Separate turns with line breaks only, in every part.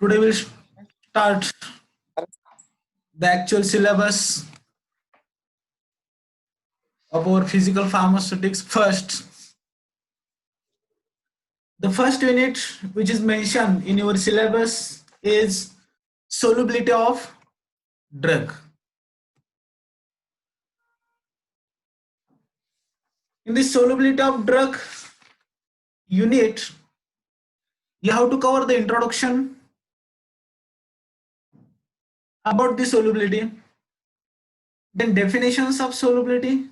Today we'll start the actual syllabus of our physical pharmaceutics. The first unit which is mentioned in your syllabus is solubility of drug. In this solubility of drug unit, you have to cover the introduction about the solubility, then definitions of solubility,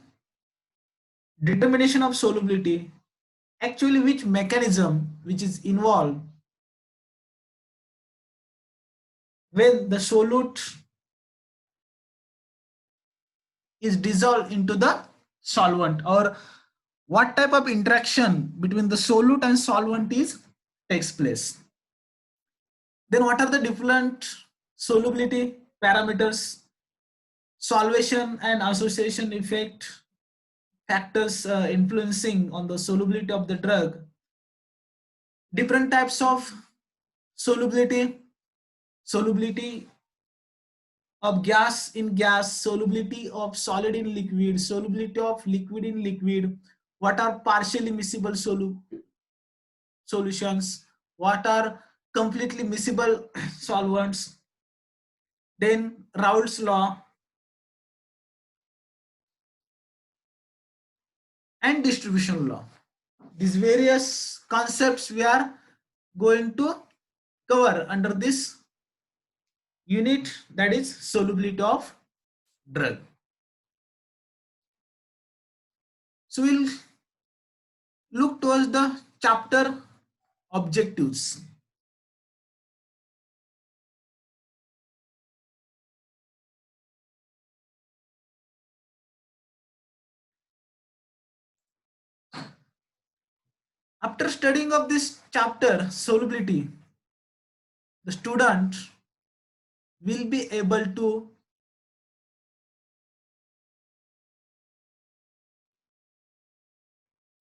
determination of solubility, actually which mechanism which is involved when the solute is dissolved into the solvent, or what type of interaction between the solute and solvent is takes place. Then what are the different solubility parameters, solvation and association effect, factors influencing on the solubility of the drug, different types of solubility, solubility of gas in gas, solubility of solid in liquid, solubility of liquid in liquid, what are partially miscible solutions, what are completely miscible solvents, then Raoult's law and distribution law. These various concepts we are going to cover under this unit, that is solubility of drug. So we'll look towards the chapter objectives. After studying of this chapter solubility, the student will be able to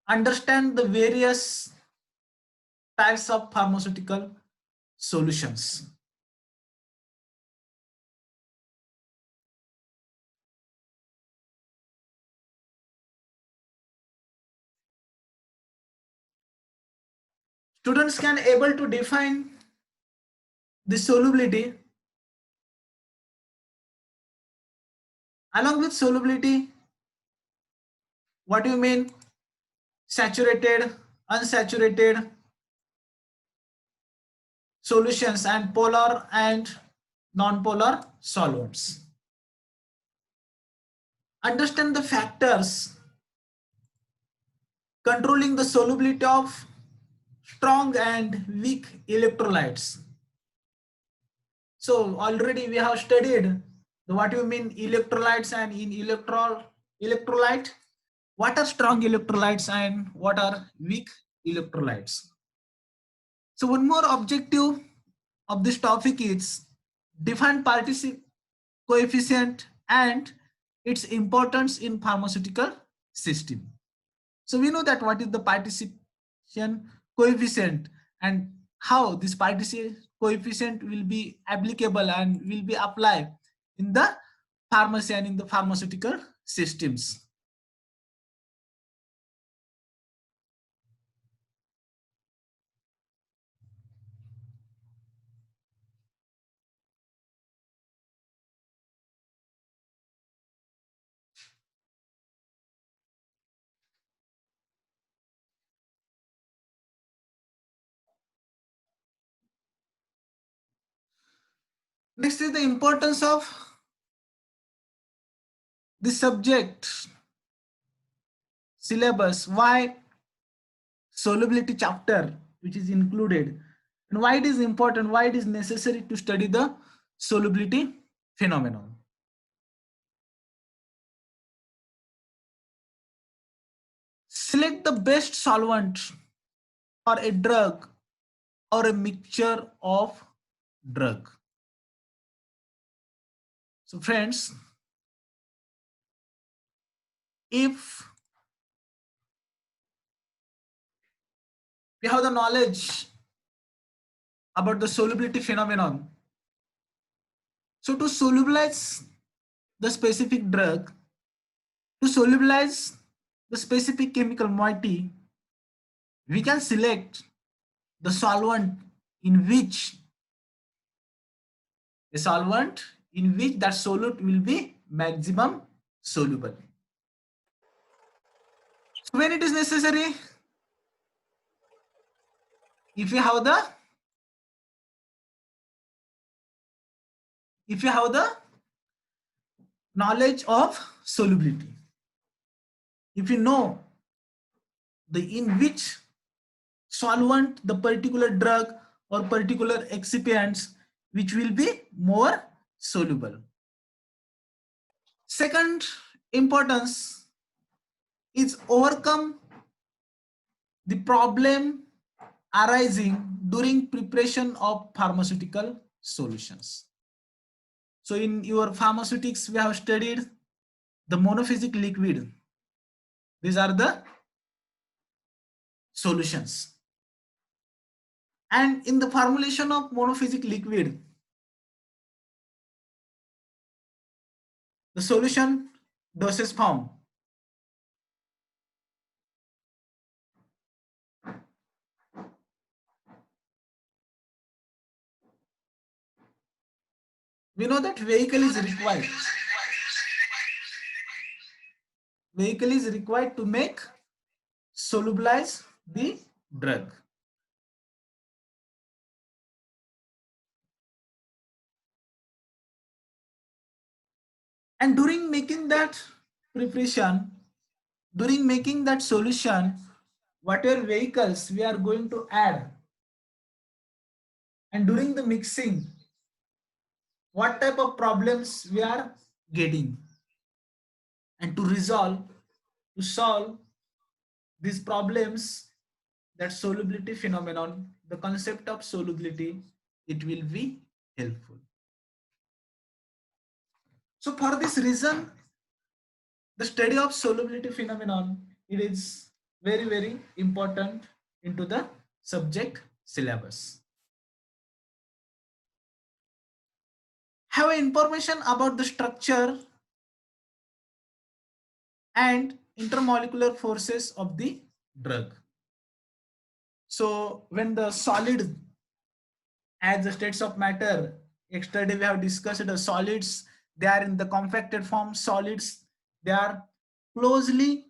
understand the various types of pharmaceutical solutions. Students can able to define the solubility. Along with solubility, what do you mean? Saturated, unsaturated solutions, and polar and non-polar solvents. Understand the factors controlling the solubility of strong and weak electrolytes. So already we have studied what you mean electrolytes and in electrolyte, what are strong electrolytes and what are weak electrolytes. So one more objective of this topic is define participant coefficient and its importance in pharmaceutical system. So we know that what is the participation coefficient and how this participation coefficient will be applicable and will be applied in the pharmacy and in the pharmaceutical systems. Next is the importance of the subject syllabus, why solubility chapter which is included, and why it is important, why it is necessary to study the solubility phenomenon. Select the best solvent or a drug or a mixture of drug. So friends, if we have the knowledge about the solubility phenomenon. So to solubilize the specific drug, to solubilize the specific chemical moiety, we can select the solvent in which that solute will be maximum soluble. So when it is necessary, if you have the knowledge of solubility, if you know the in which solvent the particular drug or particular excipients which will be more soluble. Second importance is overcome the problem arising during preparation of pharmaceutical solutions. So in your pharmaceutics, we have studied the monophasic liquid. These are the solutions. And in the formulation of monophasic liquid, the solution dosage form. We know that vehicle is required. Vehicle is required to make solubilize the drug. And during making that preparation, during making that solution, whatever vehicles we are going to add, and during the mixing, what type of problems we are getting, and to solve these problems, that solubility phenomenon, the concept of solubility, it will be helpful. So for this reason, the study of solubility phenomenon, it is very, very important into the subject syllabus. Have information about the structure and intermolecular forces of the drug. So when the solid, as the states of matter, yesterday we have discussed the solids, they are in the compacted form. Solids, they are closely,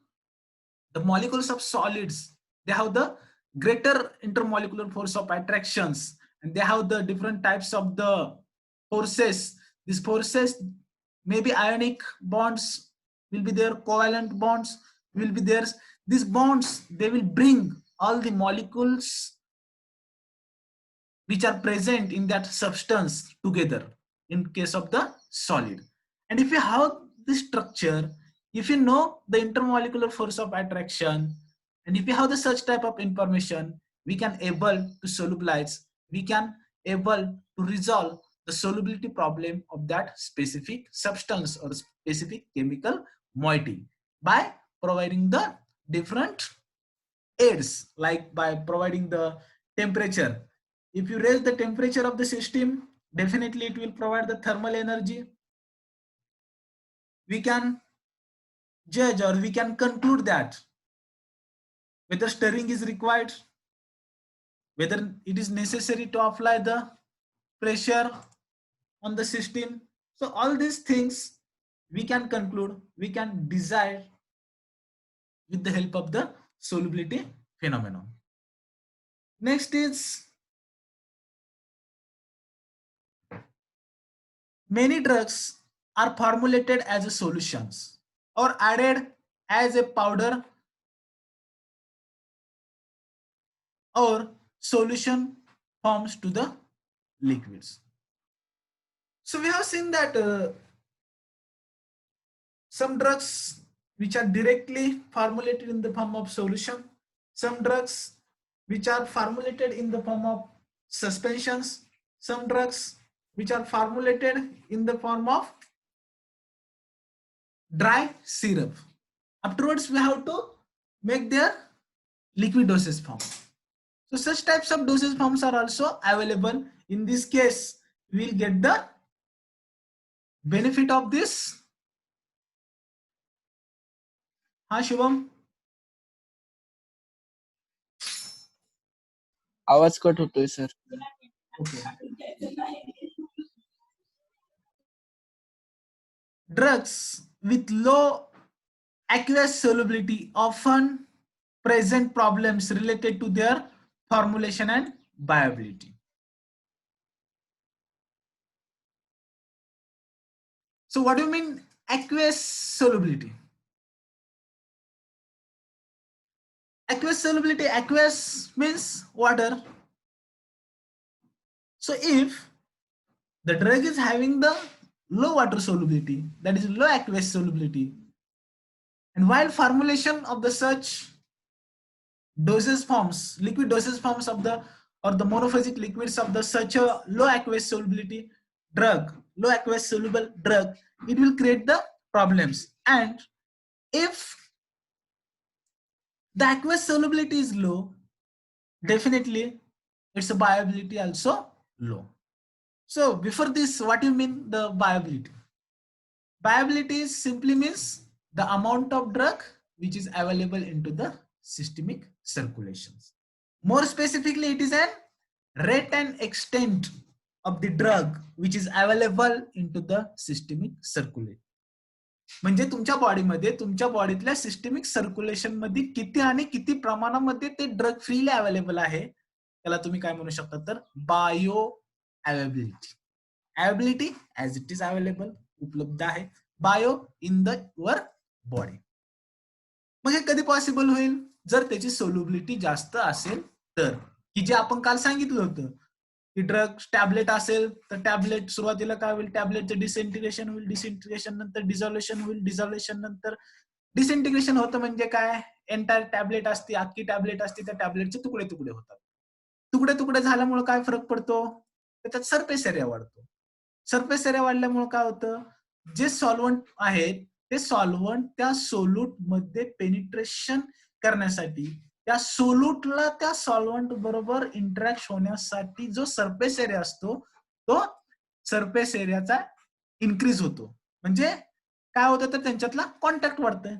the molecules of solids, they have the greater intermolecular force of attractions, and they have the different types of the forces. These forces may be ionic bonds, will be there, covalent bonds will be there. These bonds, they will bring all the molecules which are present in that substance together in case of the solid. And if you have this structure, if you know the intermolecular force of attraction, and if you have the such type of information, we can able to solubilize, we can able to resolve the solubility problem of that specific substance or specific chemical moiety by providing the different aids, like by providing the temperature. If you raise the temperature of the system, definitely it will provide the thermal energy. We can judge or we can conclude that whether stirring is required, whether it is necessary to apply the pressure on the system. So all these things we can conclude, we can decide with the help of the solubility phenomenon. Next is, many drugs are formulated as a solutions or added as a powder or solution forms to the liquids. So we have seen that some drugs which are directly formulated in the form of solution, some drugs which are formulated in the form of suspensions, some drugs which are formulated in the form of dry syrup. Afterwards, we have to make their liquid dosage form. So such types of dosage forms are also available. In this case, we will get the benefit of this. Ha, Shubham?
आवाज cut होतोय sir.
Okay. Drugs with low aqueous solubility often present problems related to their formulation and viability. So what do you mean aqueous solubility? Aqueous solubility, aqueous means water. So if the drug is having the low water solubility, that is low aqueous solubility, and while formulation of the such dosage forms, liquid dosage forms of the or the monophasic liquids of the such a low aqueous solubility drug, low aqueous soluble drug, it will create the problems. And if the aqueous solubility is low, definitely its viability also low. So before this, what do you mean the viability? Viability simply means the amount of drug which is available into the systemic circulations. More specifically, it is an rate and extent of the drug which is available into the systemic circulation. म्हणजे तुमच्या बॉडीमध्ये तुमच्या बॉडीतल्या systemic circulation मध्ये किती आणि किती प्रमाणामध्ये ते ड्रग फ्रीली अवेलेबल आहे त्याला तुम्ही काय म्हणू शकता तर bio availability. Availability as it is available, उपलब्ध आहे, bio in the your body. मग हे कधी पॉसिबल होईल जर त्याची सोल्युबिलिटी जास्त असेल तर, की जे आपण काल सांगितलं होतं की ड्रग टॅबलेट असेल तर टॅबलेट सुरुवातीला काय होईल, टॅबलेटचं डिसइंटिग्रेशन होईल, डिसइंटिग्रेशन नंतर डिझॉल्युशन होईल, डिझॉल्युशन नंतर डिसइंटिग्रेशन होतं म्हणजे काय, एंटायर टॅबलेट असते, अख्खी टॅबलेट असते, त्या टॅबलेटचे तुकडे तुकडे होतात. तुकडे तुकडे झाल्यामुळे काय फरक पडतो, त्याच्यात सरफेस एरिया वाढतो. सरफेस एरिया वाढल्यामुळे काय होतं, जे सॉल्व्हंट आहेत ते सॉल्व्हंट त्या सोल्यूट मध्ये पेनिट्रेशन करण्यासाठी, त्या सोल्यूटला त्या सॉल्व्हंट बरोबर इंटरॅक्ट होण्यासाठी जो सरफेस एरिया असतो तो सरफेस एरियाचा इन्क्रीज होतो. म्हणजे काय होतं तर त्यांच्यातला कॉन्टॅक्ट वाढतंय.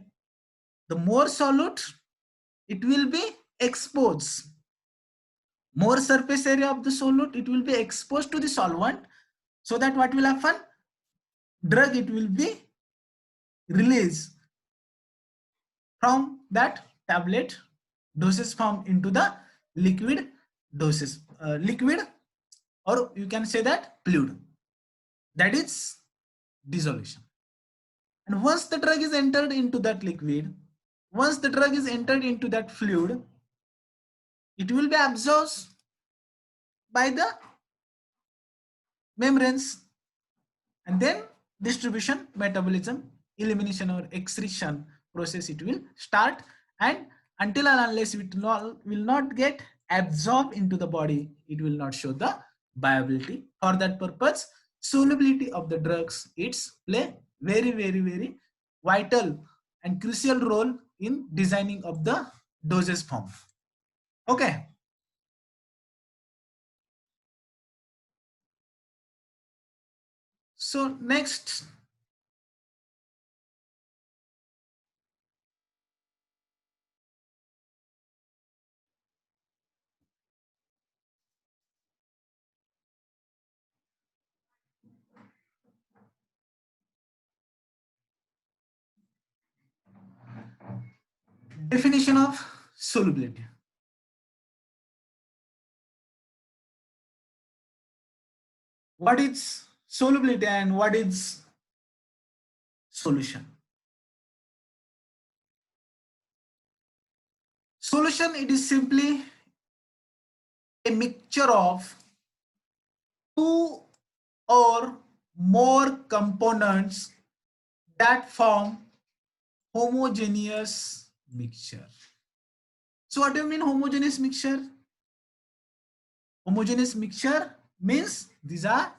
The more solute it will be expose, more surface area of the solute it will be exposed to the solvent, so that what will happen, drug it will be released from that tablet dosage form into the liquid doses, liquid, or you can say that fluid, that is dissolution. And once the drug is entered into that liquid, once the drug is entered into that fluid, it will be absorbed by the membranes, and then distribution, metabolism, elimination or excretion process it will start, and until and unless it will not get absorbed into the body, it will not show the viability. For that purpose, solubility of the drugs it's play very very vital and crucial role in designing of the dosage form. Okay. So next, definition of solubility. What is solubility and what is solution? Solution, it is simply a mixture of two or more components that form homogeneous mixture. So what do you mean homogeneous mixture? Homogeneous mixture means these are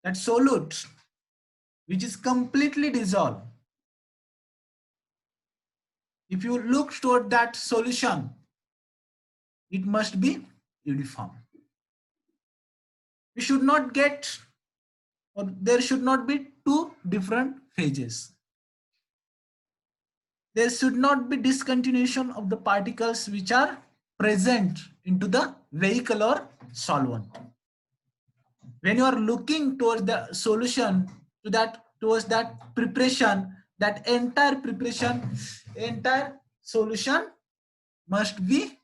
that solute which is completely dissolved. If you look toward that solution, it must be uniform. We should not get, or there should not be two different phases. There should not be discontinuation of the particles which are present into the vehicle or solvent. When you are looking towards the solution towards that preparation, that entire solution must be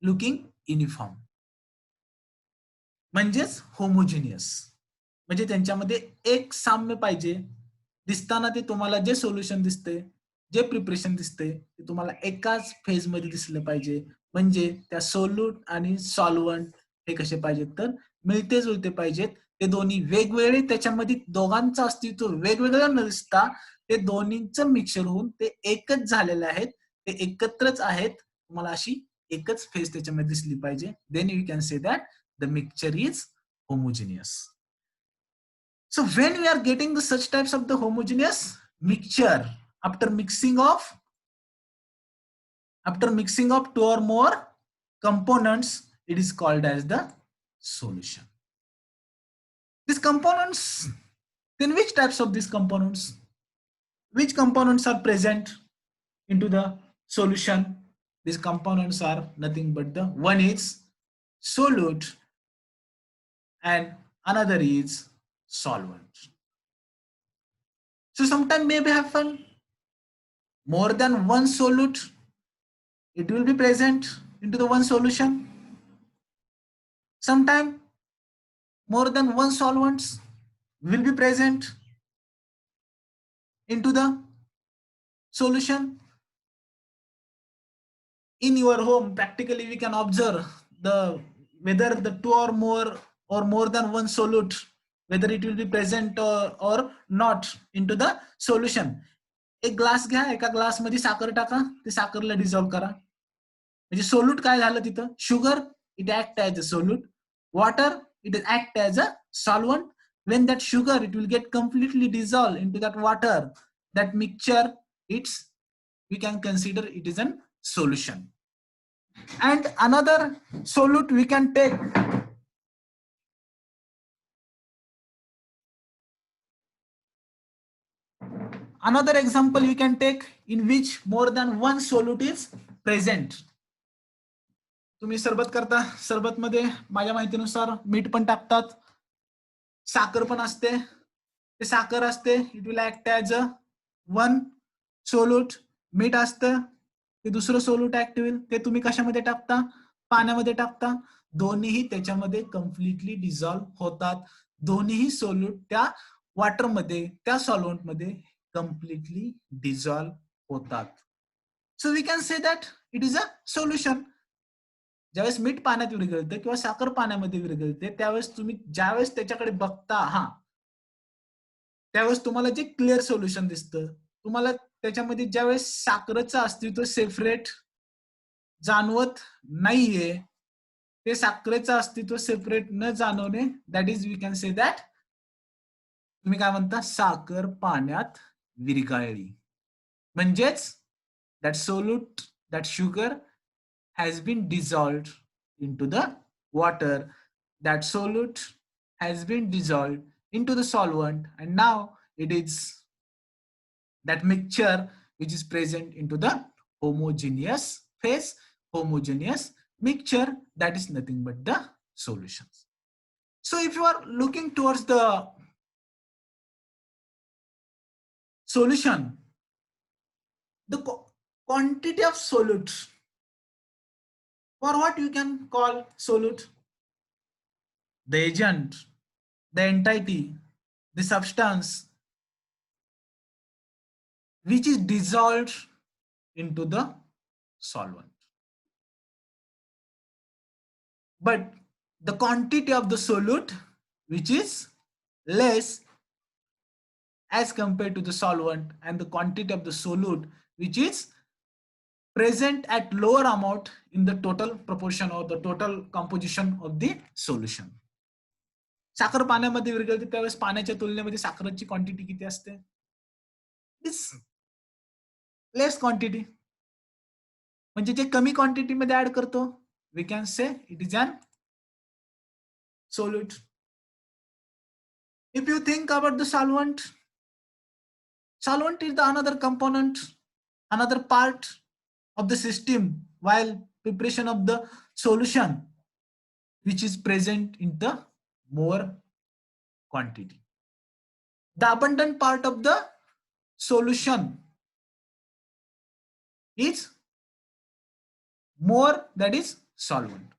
looking uniform. म्हणजेच homogeneous, म्हणजे त्यांच्यामध्ये एक साम्य पाहिजे. दिसताना ते तुम्हाला जे solution दिसते, जे प्रिपरेशन दिसते, ते तुम्हाला एकाच फेज मध्ये दिसलं पाहिजे. म्हणजे त्या सोल्यूट आणि सॉल्व्हंट हे कसे पाहिजेत तर मिळते जुळते पाहिजेत. ते दोन्ही वेगवेगळे, त्याच्यामध्ये दोघांचं अस्तित्व वेगवेगळं न दिसता ते दोन्हीचं मिक्सर होऊन ते एकच झालेले आहेत, ते एकत्रच आहेत. तुम्हाला अशी एकच फेज त्याच्यामध्ये दिसली पाहिजे. Then you can say that the mixture is homogeneous. So when we are getting the such types of the homogeneous mixture, after mixing of two or more components, it is called as the solution. These components, then which types of these components? Which components are present into the solution? These components are nothing but the one is solute and another is solvent. So sometimes maybe happen more than one solute, it will be present into the one solution. Sometimes more than one solvents will be present into the solution. In your home, practically we can observe whether the two or more than one solute, whether it will be present or not into the solution. एक glass घ्या, एका glass मध्ये साखर टाका, ते साखरला dissolve करा. म्हणजे solute काय झालं तिथं? Sugar, it act as a solute. Water, it act as a solvent. When that sugar, it will get completely dissolved into that water, that mixture, we can consider it is a solution. And another solute we can take, another example we can take in which more than one solute is present. तुम्ही सरबत करता, सरबत मध्ये माझ्या माहितीनुसार मीठ पण टाकतात, साखर पण असते. ते साखर असते, it will act as a one solute. मीठ असतं, ते दुसरं सोल्यूट ऍक्ट होईल. ते तुम्ही कशामध्ये टाकता? पाण्यामध्ये टाकता. दोन्हीही त्याच्यामध्ये कम्प्लिटली डिझॉल्व्ह होतात. दोन्हीही सोल्यूट त्या वॉटरमध्ये, त्या सॉल्व्हंटमध्ये कम्प्लिटली डिझॉल्व्ह होतात. So we can say that it is a solution. ज्यावेळेस मीठ पाण्यात विरघळतं किंवा साखर पाण्यामध्ये विरघळते, त्यावेळेस तुम्ही ज्यावेळेस त्याच्याकडे बघता, त्यावेळेस तुम्हाला जे क्लिअर सोल्युशन दिसतं, तुम्हाला त्याच्यामध्ये ज्यावेळेस साखरेचं अस्तित्व सेपरेट जाणवत नाहीये, ते साखरेचं अस्तित्व सेपरेट न जाणवणे, that is we can say that, तुम्ही काय म्हणता, साखर पाण्यात विरघळली. म्हणजेच that solute, that sugar has been dissolved into the water. That solute has been dissolved into the solvent, and now it is that mixture which is present into the homogeneous phase, homogeneous mixture, that is nothing but the solutions. So if you are looking towards the solution, the quantity of solute, or what you can call solute, the agent, the entity, the substance which is dissolved into the solvent. But the quantity of the solute which is less as compared to the solvent, and the quantity of the solute which is present at lower amount in the total proportion or the total composition of the solution. साखर पाण्यामध्ये विरघळते, त्यावेळेस पाण्याच्या तुलनेमध्ये साखरेची quantity किती असते? Less quantity. म्हणजे जे कमी क्वांटिटी मध्ये ऍड करतो, we can say it is an solute. If you think about the solvent, solvent is the another component, another part of the system while preparation of the solution, which is present in the more quantity. The abundant part of the solution is more, that is solvent.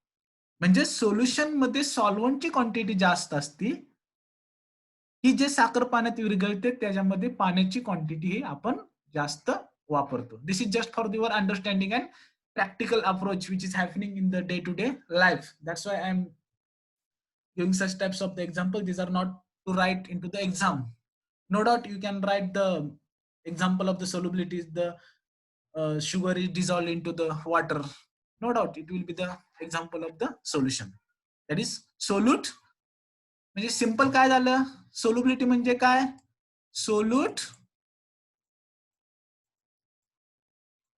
म्हणजे solution मध्ये सॉल्व्हंटची quantity जास्त असते, ही जे साखर पाण्यात विरघळते त्याच्यामध्ये पाण्याची quantity ही आपण जास्त वापरतो. This is just for your understanding and practical approach which is happening in the day-to-day life. That's why I'm giving such types of the example. These are not to write into the exam. No doubt you can write the example of the solubilities, the sugar is dissolved into the water. No doubt it will be the example of the solution. That is solute. म्हणजे simple काय झालं, solubility म्हणजे काय, solute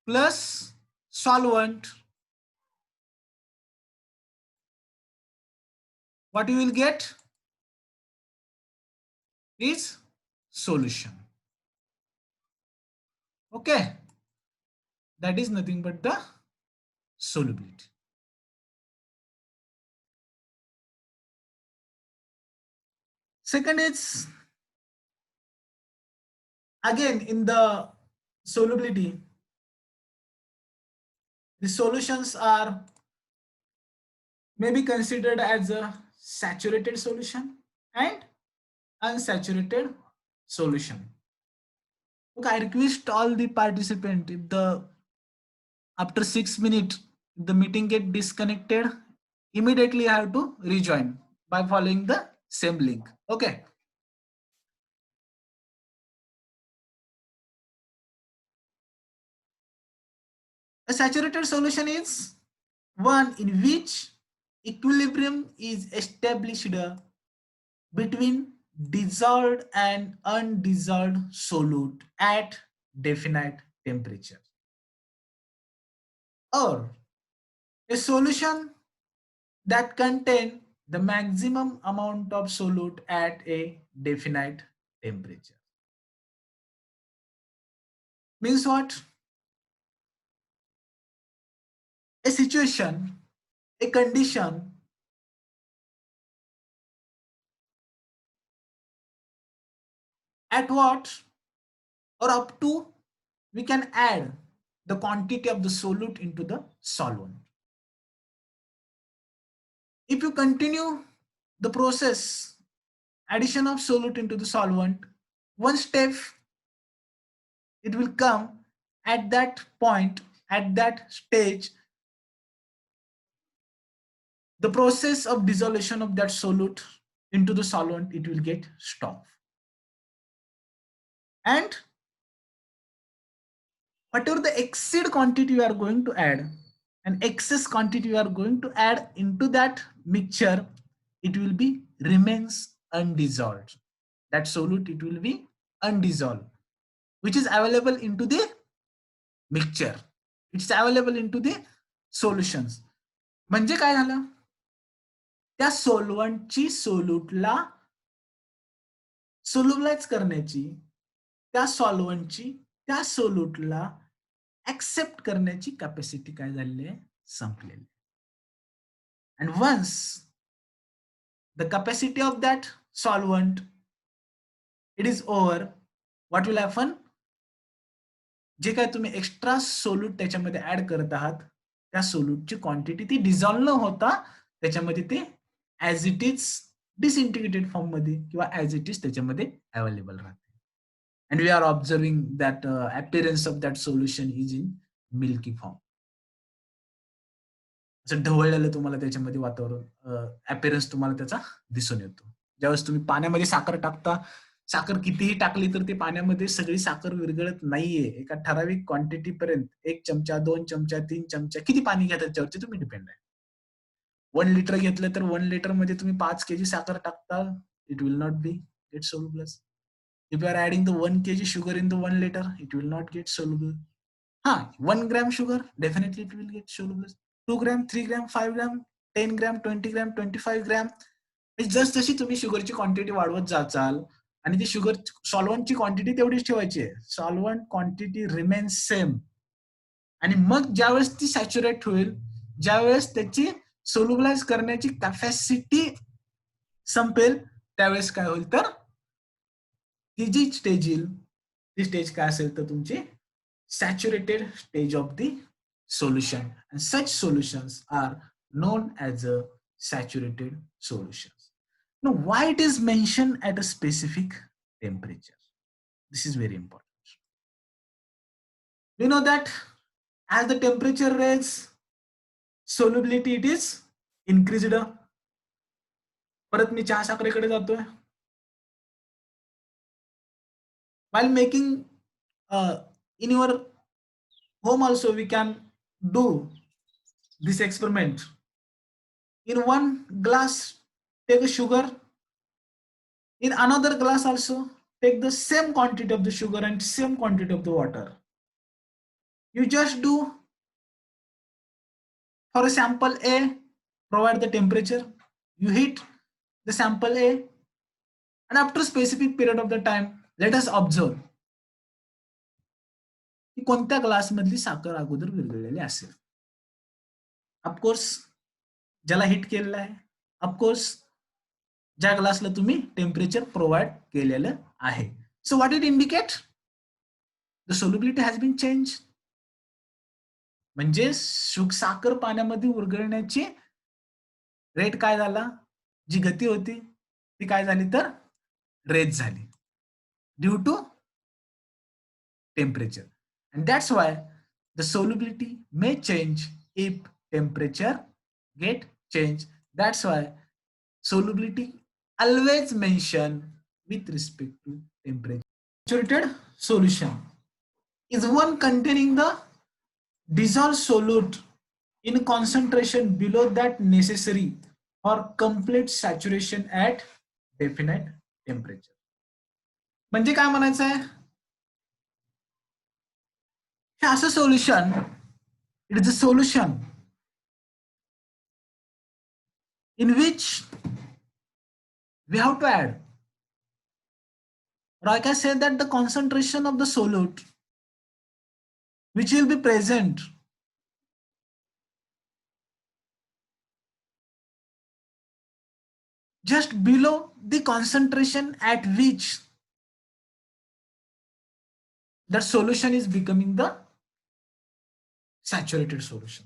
plus solvent, what you will get is solution. Okay, that is nothing but the solubility. Second is, again in the solubility, the solutions are may be considered as a saturated solution and unsaturated solution. Okay, I request all the participants, if the after 6 minutes the meeting get disconnected, immediately I have to rejoin by following the same link. Okay. A saturated solution is one in which equilibrium is established between dissolved and undissolved solute at definite temperature, or a solution that contain the maximum amount of solute at a definite temperature. Means what? A situation, a condition at what or up to we can add the quantity of the solute into the solvent. If you continue the process, addition of solute into the solvent, one step it will come at that point, at that stage, the process of dissolution of that solute into the solvent, it will get stopped. And whatever the exceed quantity you are going to add, and excess quantity you are going to add into that mixture, it will be remains undissolved. That solute, it will be undissolved, which is available into the mixture. It's available into the solutions. म्हणजे काय झालं, त्या सोलवंटची सोल्यूटला सोल्युबलाइज करण्याची, त्या सॉल्वंटची त्या सोल्यूटला accept करण्याची capacity काय झालेली आहे, संपलेली. And once the capacity of that solvent it is over, what will happen, जे काय तुम्ही एक्स्ट्रा सोल्यूट त्याच्यामध्ये ऍड करत आहात, त्या सोल्यूटची क्वांटिटी ती डिझॉल्व न होता त्याच्यामध्ये ते ऍज इट इज डिसइंटिग्रेटेड फॉर्म मध्ये किंवा ऍज इट इज त्याच्यामध्ये अवेलेबल राहते. And we are observing that appearance of that solution is in milky form. असं ढवळलेलं तुम्हाला त्याच्यामध्ये वातावरण अपीअरन्स तुम्हाला त्याचा दिसून येतो. ज्यावेळेस तुम्ही पाण्यामध्ये साखर टाकता, साखर कितीही टाकली तर ते पाण्यामध्ये सगळी साखर विरघळत नाहीये. एका ठराविक क्वांटिटी पर्यंत 1 चमचा 2 चमचा 3 चमचा किती पाणी घ्या त्याच्यावरती तुम्ही डिपेंड आहे. 1 लिटर घेतलं तर 1 लिटर मध्ये तुम्ही 5 kg साखर टाकता, it will not be get soluble. If you are adding the 1 kg sugar in the 1 liter, it will not get soluble. 1 gram sugar, definitely it will get soluble. 2 gram 3 gram 5 gram 10 gram 20 gram 25 gram just जशी तुम्ही शुगरची quantity वाढवत जाचाल आणि ती sugar सॉल्व्हंटची quantity तेवढीच ठेवायची आहे. Solvent quantity remains same. आणि मग ज्यावेळेस ती सॅच्युरेट होईल, ज्यावेळेस त्याची सोल्युबलाइज करण्याची कॅपॅसिटी संपेल, त्यावेळेस काय होईल तर ती जी स्टेज येईल ती स्टेज काय असेल तर तुमची saturated stage of the solution, and such solutions are known as a saturated solutions. Now, why it is mentioned at a specific temperature? This is very important. We know that as the temperature raises, solubility it is increased. परत मी चहा साखरेकडे जातोय. While making in your home also we can do this experiment. In one glass take a sugar, in another glass also take the same quantity of the sugar and same quantity of the water. You just do for a sample A, provide the temperature, you heat the sample A, and after a specific period of the time let us observe की कोणत्या glass मधली साखर अगोदर विरघळलेली असेल. Of course ज्याला hit केलेलं आहे, of course ज्या ग्लासला तुम्ही टेम्परेचर प्रोव्हाइड केलेलं आहे. So what it indicate? The solubility has been change. म्हणजे साखर पाण्यामध्ये विरघळण्याची रेट काय झाला, जी गती होती ती काय झाली तर रेज झाली due to temperature. And that's why the solubility may change if temperature get changed. That's why solubility always mentioned with respect to temperature. Saturated solution is one containing the dissolved solute in concentration below that necessary for complete saturation at definite temperature. म्हणजे काय म्हणायचं आहे? हे असं solution, it is a solution in which we have to add, or I can say that the concentration of the solute which will be present just below the concentration at which that solution is becoming the saturated solution.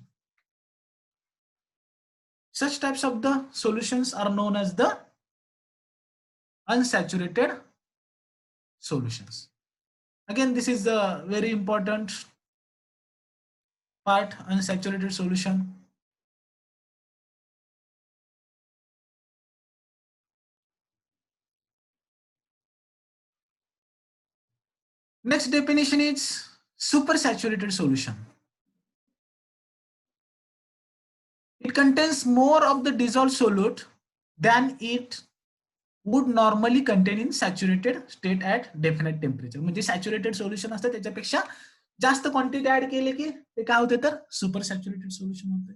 Such types of the solutions are known as the unsaturated solutions. Again, this is the very important part, unsaturated solution. Next definition is supersaturated solution. It contains more of the dissolved solute than it would normally contain in saturated state at definite temperature. म्हणजे saturated solution असतं त्याच्यापेक्षा जास्त quantity add केले की ते काय होते तर सुपर सॅच्युरेटेड सोल्युशन होते.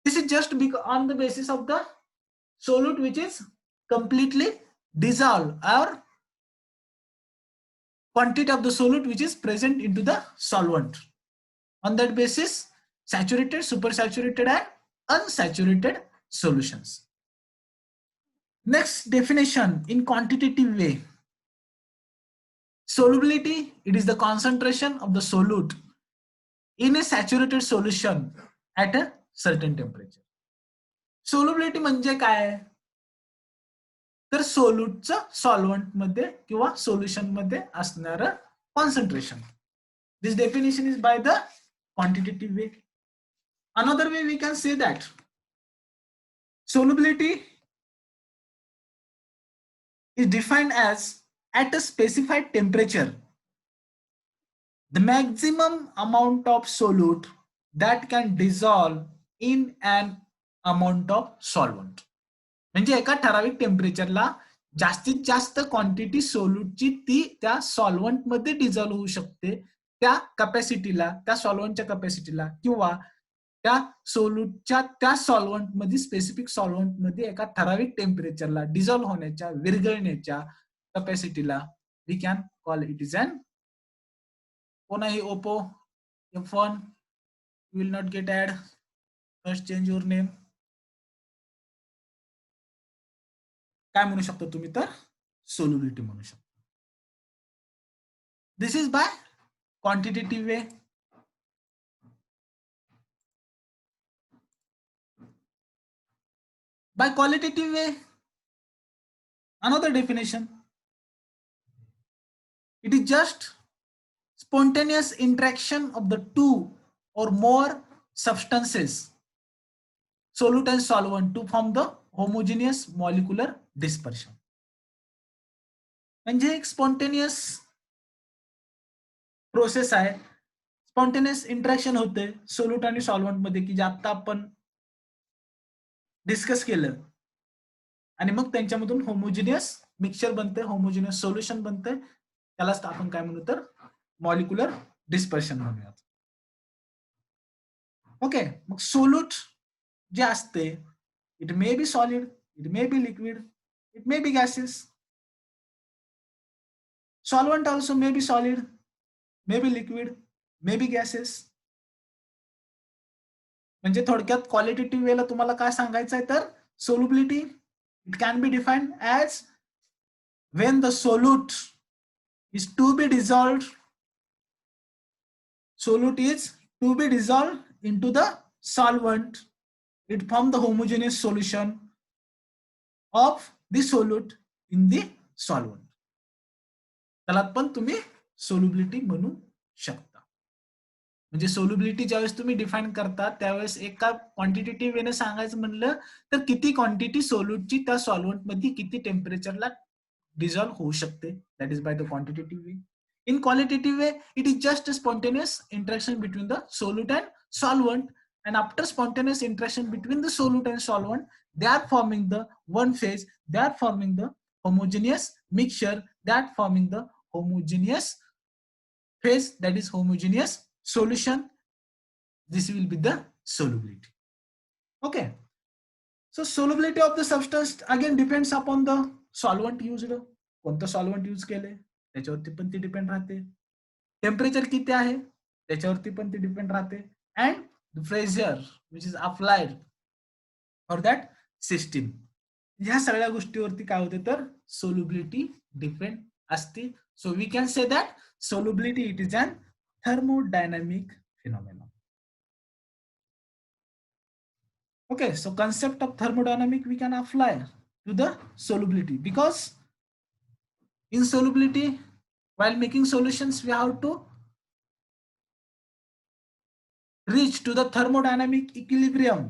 This is just on the basis of the solute which is completely dissolved, or quantity of the solute which is present into the solvent. On that basis, saturated, supersaturated and unsaturated solutions. Next definition in quantitative way. Solubility, it is the concentration of the solute in a saturated solution at a certain temperature. Solubility म्हणजे काय तर सोल्यूटचं solvent मध्ये किंवा solution मध्ये असणारं concentration. This definition is by the quantitative way. Another way we can say that solubility is defined as at a specified temperature the maximum amount of solute that can dissolve in an amount of solvent. म्हणजे एका ठराविक टेम्परेचरला जास्तीत जास्त quantity सोल्यूटची ती त्या solvent मध्ये dissolve होऊ शकते त्या कॅपॅसिटीला, त्या सॉल्व्हंटच्या कॅपॅसिटीला किंवा त्या सोल्यूटच्या त्या सॉल्व्हंट मध्ये स्पेसिफिक सॉल्व्हंट मध्ये एका ठराविक टेम्परेचरला डिझॉल्व्ह होण्याच्या विरघळण्याच्या कॅपॅसिटीला we can call it is अन कोण आहे Oppo F1 will not get add first change your name काय म्हणू शकता तुम्ही तर सोल्युबिलिटी म्हणू शकता this is by quantitative way by qualitative way another definition it is just spontaneous interaction of the two or more substances solute and solvent to form the homogeneous molecular dispersion म्हणजे एक spontaneous process आहे spontaneous interaction होते solute आणि solvent मध्ये की जे आता आपण discuss केलं आणि मग त्यांच्यामधून होमोजिनियस मिक्सचर बनते होमोजिनियस सोल्युशन बनते त्यालाच आपण काय म्हणू तर मॉलिक्युलर डिस्पर्शन म्हणूयात ओके मग सोल्यूट जे असते it may be solid it may be liquid it may be gases solvent also may be solid may be liquid may be gases म्हणजे थोडक्यात क्वालिटेटिव्ह वेला तुम्हाला काय सांगायचं आहे तर solubility it can be defined as when the solute is to be dissolved solute is to be dissolved into the solvent it form the homogeneous solution of the solute in the solvent त्याला पण तुम्ही solubility म्हणू शकता म्हणजे solubility ज्यावेळेस तुम्ही define करता त्यावेळेस एका क्वांटिटेटिव्ह वेने सांगायचं म्हणलं तर किती क्वांटिटी सोल्यूटची त्या सॉल्व्हंट मध्ये किती टेम्परेचरला डिझॉल्व्ह होऊ शकते that is by the quantitative way in qualitative way it is just a spontaneous interaction between the solute and solvent and after spontaneous interaction between the solute and solvent they are forming the one phase they are forming the homogeneous mixture that forming the homogeneous phase that is homogeneous solution this will be the solubility okay so solubility of the substance again depends upon the solvent used कोणतं solvent use केले त्याच्यावरती पण ती depend राहते temperature किती आहे त्याच्यावरती पण ती डिपेंड राहते and the pressure which is applied for that system ह्या सगळ्या गोष्टीवरती काय होते तर solubility डिपेंड असते so we can say that solubility it is an thermodynamic phenomenon okay so concept of thermodynamic we can apply to the solubility because in solubility while making solutions we have to reach to the thermodynamic equilibrium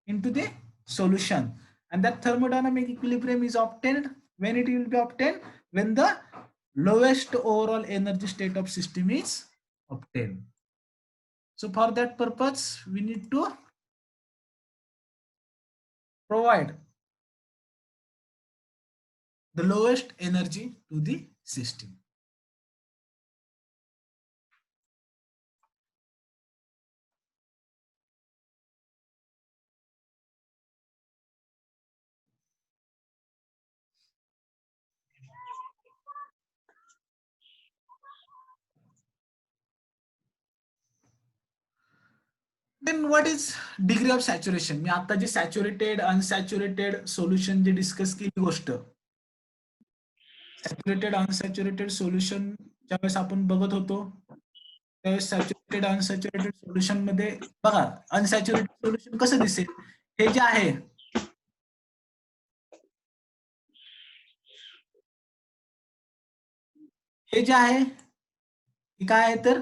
into the solution and that thermodynamic equilibrium is obtained when it will be obtained when the lowest overall energy state of system is obtained so for that purpose we need to provide the lowest energy to the system then what is degree of saturation मी आता जे saturated unsaturated solution जे discuss केली गोष्ट saturated unsaturated solution ज्यावेळेस आपण बघत होतो त्यावेळेस saturated unsaturated solution मध्ये बघा अनसॅच्युरेटेड सोल्युशन कसं दिसेल हे जे आहे हे जे आहे हे काय आहे तर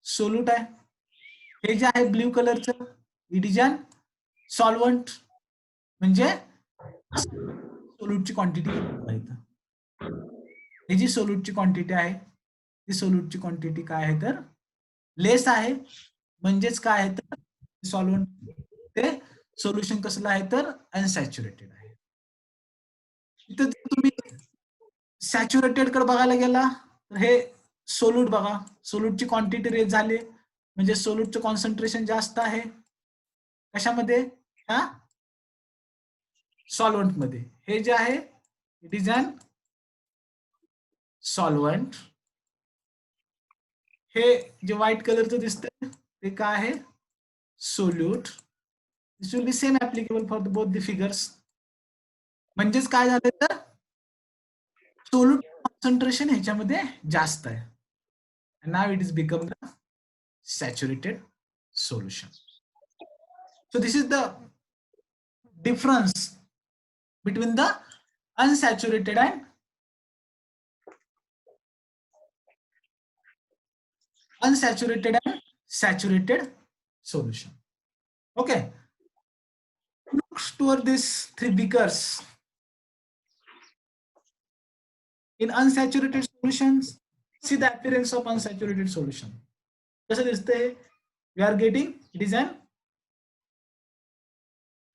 सोल्यूट आहे हे जे आहे ब्ल्यू कलरचं इट इज अन सॉल्व्हंट म्हणजे सोल्यूटची क्वांटिटी ही जी सोल्यूटची क्वांटिटी आहे ती सोल्यूटची क्वांटिटी काय आहे तर लेस आहे म्हणजेच काय आहे तर सॉल्व्हंट ते सोल्युशन कसलं आहे तर अनसॅच्युरेटेड आहे. इथं तुम्ही सॅच्युरेटेड कडे बघायला गेला तर हे सोल्यूट बघा, सोल्यूटची क्वांटिटी रेज झाली, म्हणजे सोल्यूटचं कॉन्सन्ट्रेशन जास्त आहे कशामध्ये, ह्या सॉल्व्हंट मध्ये. हे जे आहे इट इज अन सॉल्व्हंट. हे जे व्हाईट कलरचं दिसतंय ते काय आहे, solute. This will be same applicable for both the figures. म्हणजेच काय झालं तर सोल्यूट कॉन्सन्ट्रेशन ह्याच्यामध्ये जास्त आहे. Now it is become the saturated solution. So this is the difference between the unsaturated and saturated solution. Okay. Look toward these three beakers. In unsaturated solutions, see the appearance of unsaturated solution. Just as we are getting, it is an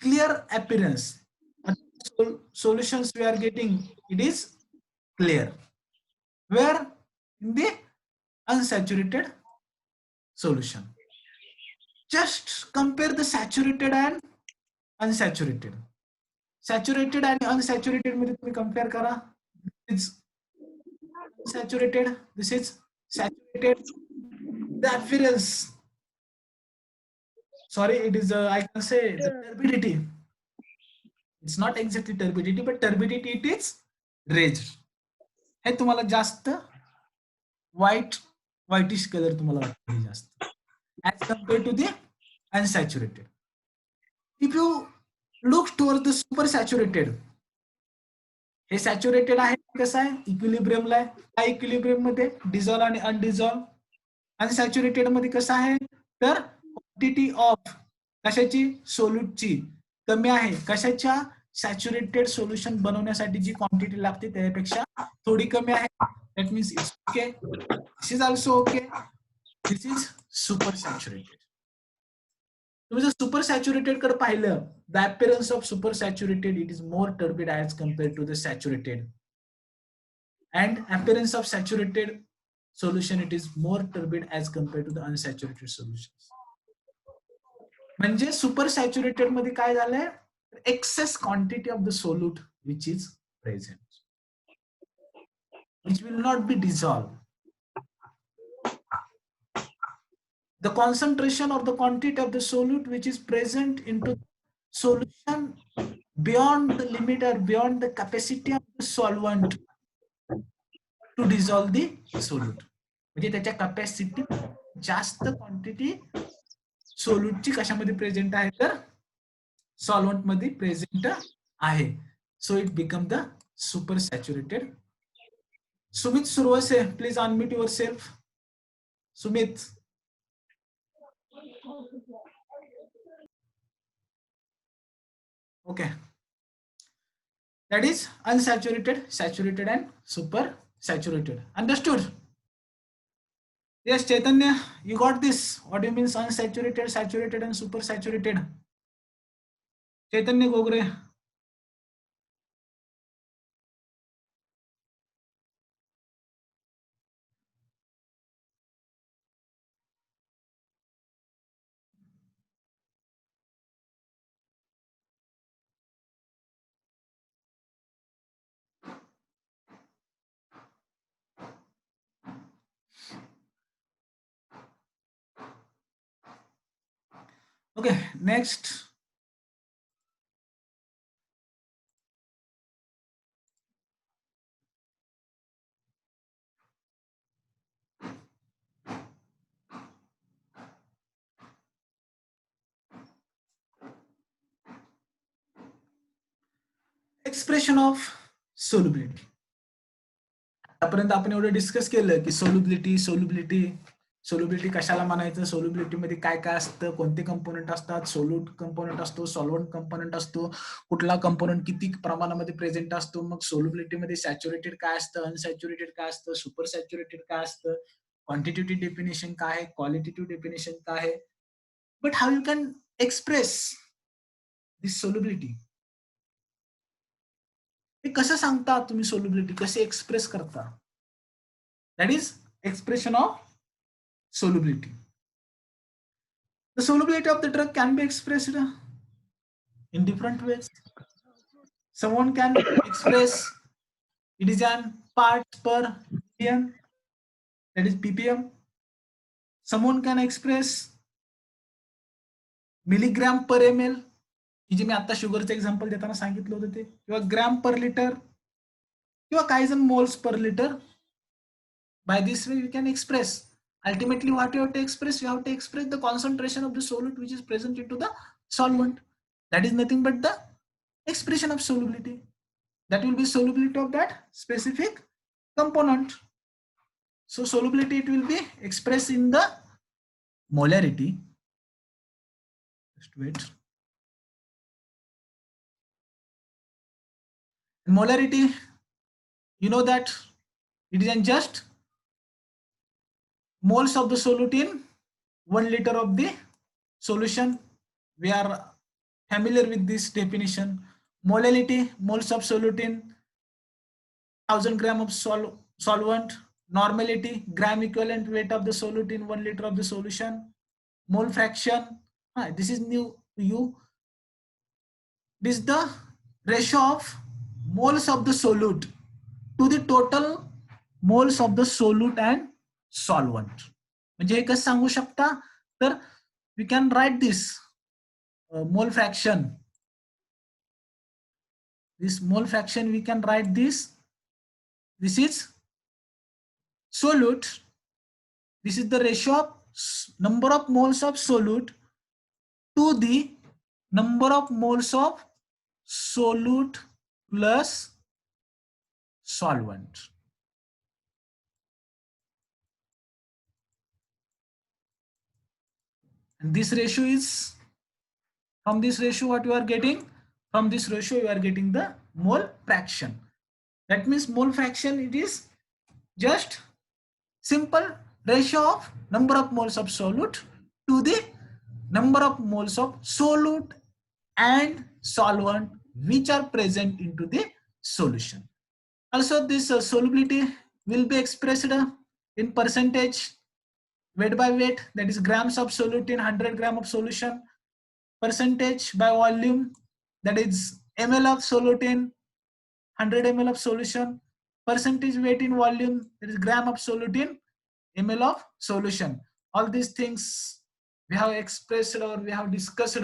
clear appearance. Solutions we are getting, it is clear. Where in the unsaturated solution. Just compare the saturated and unsaturated. Saturated and unsaturated मध्ये तुम्ही compare करा. It's saturated. This is saturated. The appearance. Sorry, it is I can say the turbidity. It's not exactly turbidity, but turbidity it is raised. हे तुम्हाला जास्त whitish color तुम्हाला वाटते जास्त as compared to the unsaturated. If you look towards the super saturated, हे saturated आहे कसं आहे, इक्विलिब्रियमला आहे. त्या इक्विलिब्रियम मध्ये डिझॉल्व आणि अनडिझॉल्व. अनसॅच्युरेटेड मध्ये कसं आहे तर क्वांटिटी ऑफ कशाची, सोल्यूटची कमी आहे. कशाच्या, सॅच्युरेटेड सोल्युशन बनवण्यासाठी जी क्वांटिटी लागते त्यापेक्षा थोडी कमी आहे. That means it's okay. This is also okay. This is super saturated. तुम्ही जर सुपर सॅच्युरेटेड कडे पाहिलं, the appearance of supersaturated it is more turbid as compared to the saturated, and appearance of saturated solution it is more turbid as compared to the unsaturated solutions. म्हणजे super saturated मध्ये काय झालंय, excess quantity of the solute which is present, which will not be dissolved. The concentration or the quantity of the solute which is present into solution beyond the limit or beyond the capacity of the solvent to dissolve the solute. म्हणजे त्याच्या capacity जास्त quantity सोल्यूटची कशामध्ये present आहे तर solvent मध्ये present आहे. So it become the super saturated. Sumit Surwase, please unmute yourself. Sumit. Okay. That is unsaturated, saturated and super saturated. Understood? Yes, Chaitanya, you got this. What do you mean unsaturated, saturated and super saturated? Chaitanya Gogre. Okay, next. Expression of solubility. आतापर्यंत आपण एवढं discuss केलं की solubility कशाला म्हणायचं, solubility मध्ये काय काय असतं, कोणते कंपोनेंट असतात, सोल्यूट कंपोनेंट असतो, सॉल्व्हंट कंपोनेंट असतो, कुठला कंपोनेंट किती प्रमाणामध्ये प्रेझेंट असतो, मग सोल्युबिलिटी मध्ये सॅच्युरेटेड काय असतं, अनसॅच्युरेटेड काय असतं, सुपर सॅच्युरेटेड काय असतं, क्वांटिटेटिव्ह डेफिनेशन काय आहे, क्वालिटेटिव्ह डेफिनेशन काय आहे. But how you can express this solubility, हे कसं सांगता तुम्ही, सोल्युबिलिटी कसे एक्सप्रेस करता. That is expression of solubility. The solubility of the drug can be expressed in different ways. Someone can express it is an parts per million, that is ppm. Someone can express milligram पर M L, की जे मी आता शुगरचं example देताना सांगितलं होतं ते, किंवा gram per litre, किंवा काही जण moles per litre. By this way, we can express. Ultimately, what you have to express? You have to express the concentration of the solute which is present into the solvent. That is nothing but the expression of solubility. That will be solubility of that specific component. So solubility, it will be expressed in the molarity. Just wait. In molarity, you know that it isn't just moles of the solute in 1 liter of the solution. We are familiar with this definition. Molality, moles of solute in 1000 gram of solvent. Normality, gram equivalent weight of the solute in 1 liter of the solution. Mole fraction, this is new to you. This is the ratio of moles of the solute to the total moles of the solute and solvent. म्हणजे हे कसं सांगू शकता, तर we can write this mole fraction. This mole fraction, we can write this. This is solute. This is the ratio of number of moles of solute to the number of moles of solute plus solvent. And this ratio is, from this ratio, what you are getting? From this ratio, you are getting the mole fraction. That means mole fraction, it is just simple ratio of number of moles of solute to the number of moles of solute and solvent which are present into the solution. Also, this solubility will be expressed in percentage, weight by weight, that is grams of solute in 100 gram of solution. Percentage by volume, that is ml of solute in 100 ml of solution. Percentage weight in volume, that is gram of solute in ml of solution. All these things we have expressed or we have discussed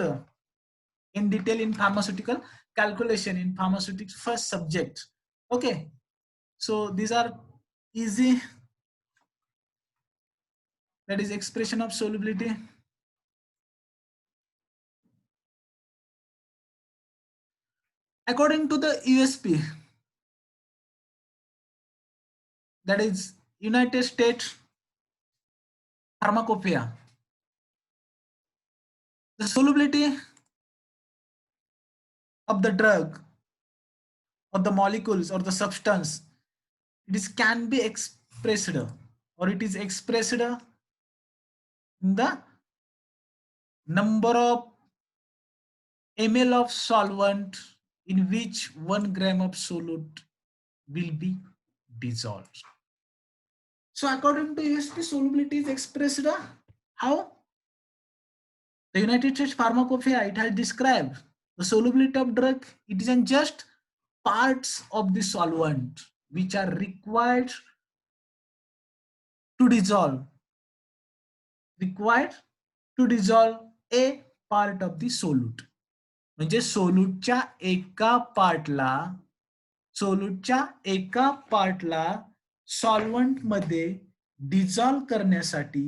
in detail in pharmaceutical calculation in pharmaceutics first subject. Okay, so these are easy, that is expression of solubility. According to the USP, that is United States Pharmacopoeia, the solubility of the drug or the molecules or the substance, it is can be expressed or it is expressed in the number of ml of solvent in which 1 gram of solute will be dissolved. So according to USP, solubility is expressed how? The United States Pharmacopoeia, it has described the solubility of drug, it isn't just parts of the solvent which are required to dissolve, a part of the solute. म्हणजे सोल्यूटच्या एका पार्टला solvent मध्ये dissolve करण्यासाठी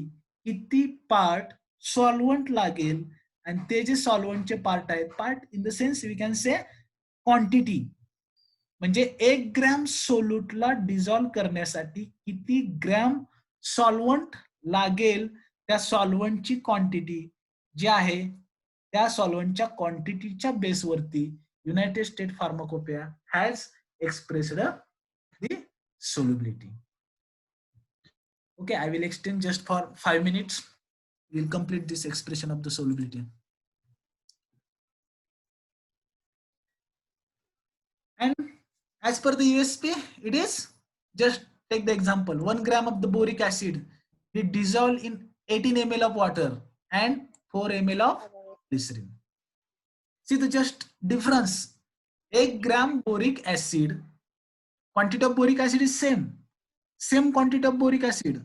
किती part solvent लागेल, आणि ते जे सॉल्व्हंटचे पार्ट आहेत, part in the sense we can say quantity, म्हणजे 1 ग्रॅम सोल्यूटला डिझॉल्व करण्यासाठी किती ग्रॅम सॉल्व्हंट लागेल, त्या सॉल्व्हंटची क्वांटिटी जी आहे त्या सॉल्व्हंटच्या क्वांटिटीच्या बेसवरती United State Pharmacopoeia has expressed the solubility. Okay, I will extend just for 5 minutes. We'll complete this expression of the solubility. And as per the USP, it is just take the example, 1 gram of the boric acid we dissolve in 18 ml of water and 4 ml of glycerin. See the just difference. 1 gram boric acid, quantity of boric acid is same quantity of boric acid.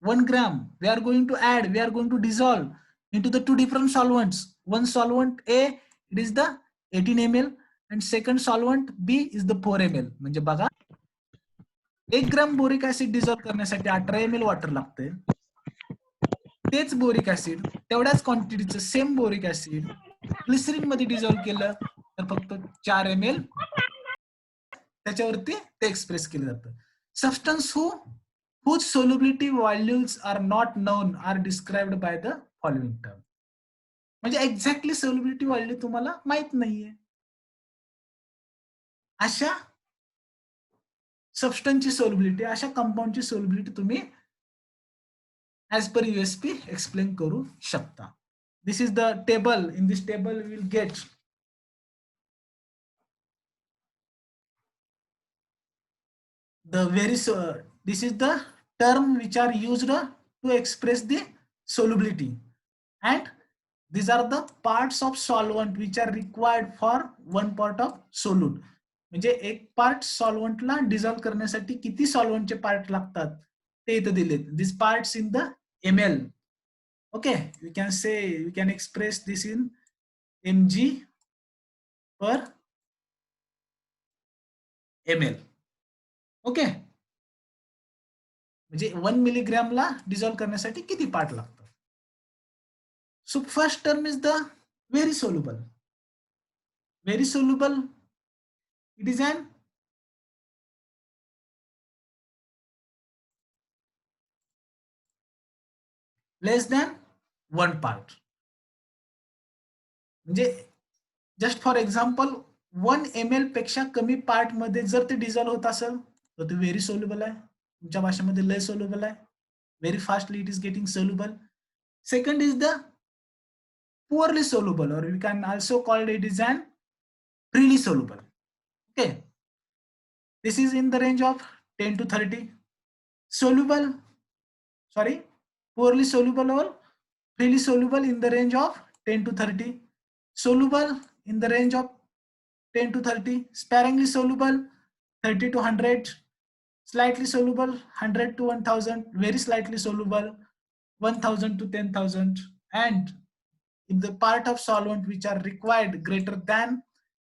1 gram we are going to dissolve into the two different solvents. One solvent A, it is the 18 ml and second solvent B is the 4 ml. म्हणजे बघा 1 ग्राम boric acid dissolve करण्यासाठी 18 ml water लागते. तेच boric acid तेवढ्याच क्वांटिटीचं same boric acid glycerine मध्ये dissolve केलं तर फक्त 4 ml त्याच्यावरती ते एक्सप्रेस केलं जातं. Substance whose solubility values are not known are described by the following term. म्हणजे एक्झॅक्टली सोल्युबिलिटी व्हॅल्यू तुम्हाला माहित नाहीये. अशा सबस्टन्सची सोल्युबिलिटी, अशा कंपाऊंडची सोल्युबिलिटी तुम्ही ऍज पर USP एक्सप्लेन करू शकता. This is the table. In this table will get the this is the term which are used to express the solubility, and these are the parts of solvent which are required for one part of solute. म्हणजे एक part सॉल्व्हंटला dissolve करण्यासाठी किती सॉल्व्हंटचे part लागतात ते इथे दिलेत. This parts in the ml. Okay, we can express this in mg per ml. Okay, म्हणजे 1 मिलीग्रॅमला डिझॉल्व्ह करण्यासाठी किती पार्ट लागतात. So first term is the very soluble. Very soluble, it is an less than 1 part. म्हणजे just for example 1 ml पेक्षा कमी part मध्ये जर ते डिझॉल्व्ह होत असेल तर ते व्हेरी सोल्युबल आहे. तुमच्या भाषेमध्ये लय सोल्युबल आहे. Very fastly it is getting soluble. Second is the poorly soluble, or we can also call it is an freely soluble. Okay, this is in the range of 10 to 30. Poorly soluble or freely soluble in the range of 10 to 30. Soluble in the range of 10 to 30. Sparingly soluble 30 to 100. Slightly soluble 100 to 1000. Very slightly soluble 1000 to 10,000. And if the part of solvent which are required greater than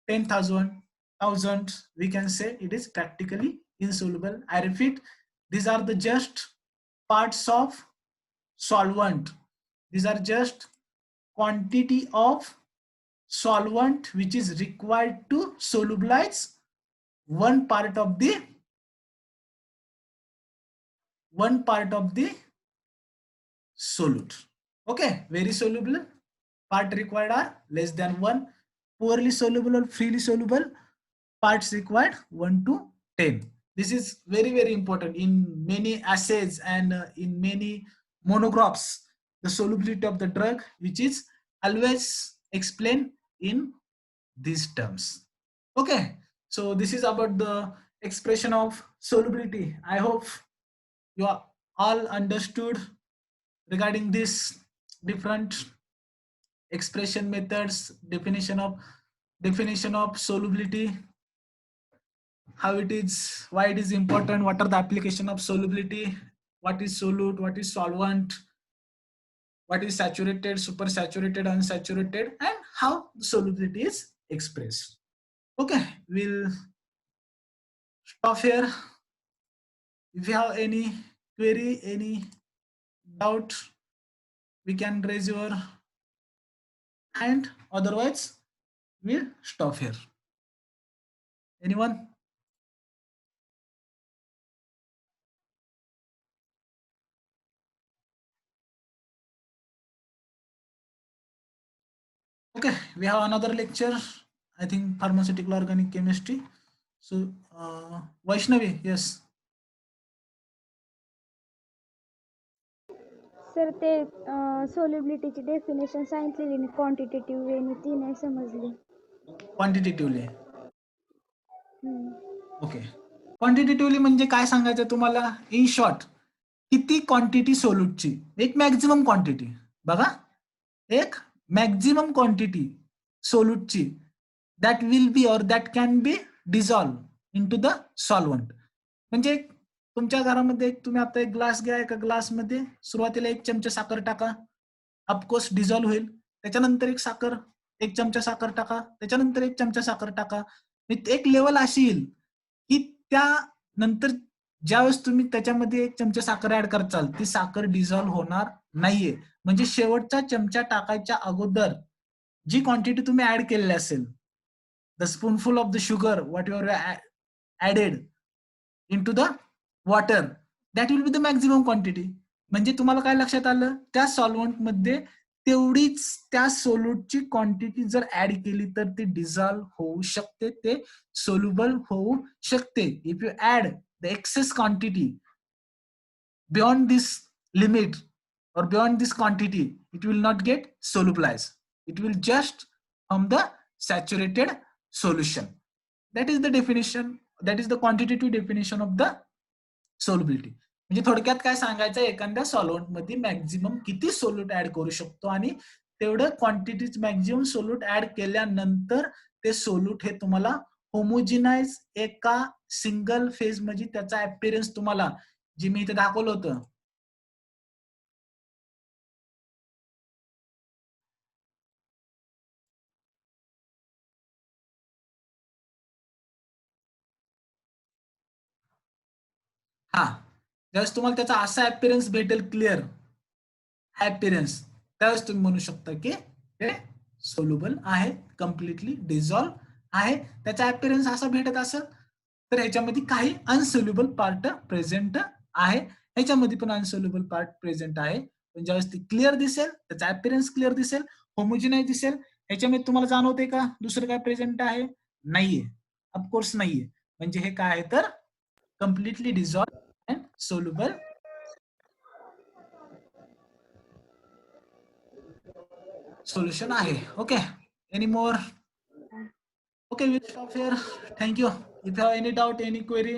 10,000, we can say it is practically insoluble. I repeat, these are the just parts of solvent. These are just quantity of solvent which is required to solubilize one part of the solute. Okay, very soluble part required are less than 1. Poorly soluble or freely soluble parts required 1 to 10. This is very, very important in many assays and in many monographs. The solubility of the drug which is always explained in these terms. Okay, so this is about the expression of solubility. I hope you are all understood regarding this different expression methods, definition of solubility, how it is, why it is important, what are the application of solubility, what is solute, what is solvent, what is saturated, supersaturated, unsaturated, and how solubility is expressed. Okay, we'll stop here. If you have any query, any doubt, we can raise your hand. Otherwise, we'll stop here. Anyone? Okay, we have another lecture. I think pharmaceutical organic chemistry. So, Vaishnavi, yes.
Sir ते सोल्युबिलिटीची definition सांगितलेली quantitative वेने ती नाही समजली.
Quantitatively. Okay. क्वांटिटेटिव्हली म्हणजे काय सांगायचं तुम्हाला, in short किती क्वांटिटी सोल्यूटची, एक मॅक्झिमम क्वांटिटी बघा, एक मॅक्झिमम क्वांटिटी सोल्यूटची दॅट विल बी और that can be dissolve in to the solvent. म्हणजे तुमच्या घरामध्ये तुम्ही आता एक ग्लास घ्या, एका ग्लासमध्ये सुरुवातीला 1 चमचा साखर टाका, ऑफकोर्स डिझॉल्व होईल. त्याच्यानंतर एक चमचा साखर टाका, त्याच्यानंतर 1 चमचा साखर टाका. एक लेवल अशी येईल की त्यानंतर ज्यावेळेस तुम्ही त्याच्यामध्ये 1 चमचा साखर ऍड करचाल, ती साखर डिझॉल्व होणार नाहीये. म्हणजे शेवटचा चमचा टाकायच्या अगोदर जी क्वांटिटी तुम्ही ऍड केलेली असेल, the spoonful of the sugar what your added in to the water, that will be the maximum quantity. म्हणजे तुम्हाला काय लक्षात आलं, त्या सॉल्व्हंट मध्ये तेवढीच त्या सोल्यूटची क्वांटिटी जर ऍड केली तर ती डिझॉल्व होऊ शकते, ते सोल्युबल होऊ शकते. If you add the excess quantity beyond this limit or beyond this quantity, it will not get solubilized. It will just form the saturated solution. That is the definition, that is the quantitative definition of the solubility. म्हणजे थोडक्यात काय सांगायचं, एखाद्या solvent मध्ये maximum किती solute add करू शकतो आणि तेवढं क्वांटिटी मॅक्झिमम सोल्यूट ऍड केल्यानंतर ते सोल्यूट हे तुम्हाला होमोजिनाइज एका सिंगल फेज मध्ये त्याचा अपीअरन्स तुम्हाला जे मी इथे दाखवलं होतं, हा, ज्यावेळेस तुम्हाला त्याचा असा अपीअरन्स भेटेल, क्लिअर अपीअरन्स, त्यावेळेस तुम्ही म्हणू शकता की हे सोल्युबल आहे, कम्प्लिटली डिझॉल्व आहे. त्याचा अपीअरन्स असा भेटत असेल तर ह्याच्यामध्ये काही अनसोल्युबल पार्ट प्रेझेंट आहे, ह्याच्यामध्ये पण अनसोल्युबल पार्ट प्रेझेंट आहे. पण ज्यावेळेस ती क्लिअर दिसेल, त्याचा अपीअरन्स क्लिअर दिसेल, होमोजिनाइज दिसेल, ह्याच्यामध्ये तुम्हाला जाणवते का दुसरं काय प्रेझेंट आहे? नाहीये, ऑफकोर्स नाहीये. म्हणजे हे काय आहे तर completely dissolve and soluble solution आहे. Okay, any more? Okay, we'll stop here. Thank you. If you have any doubt, any query,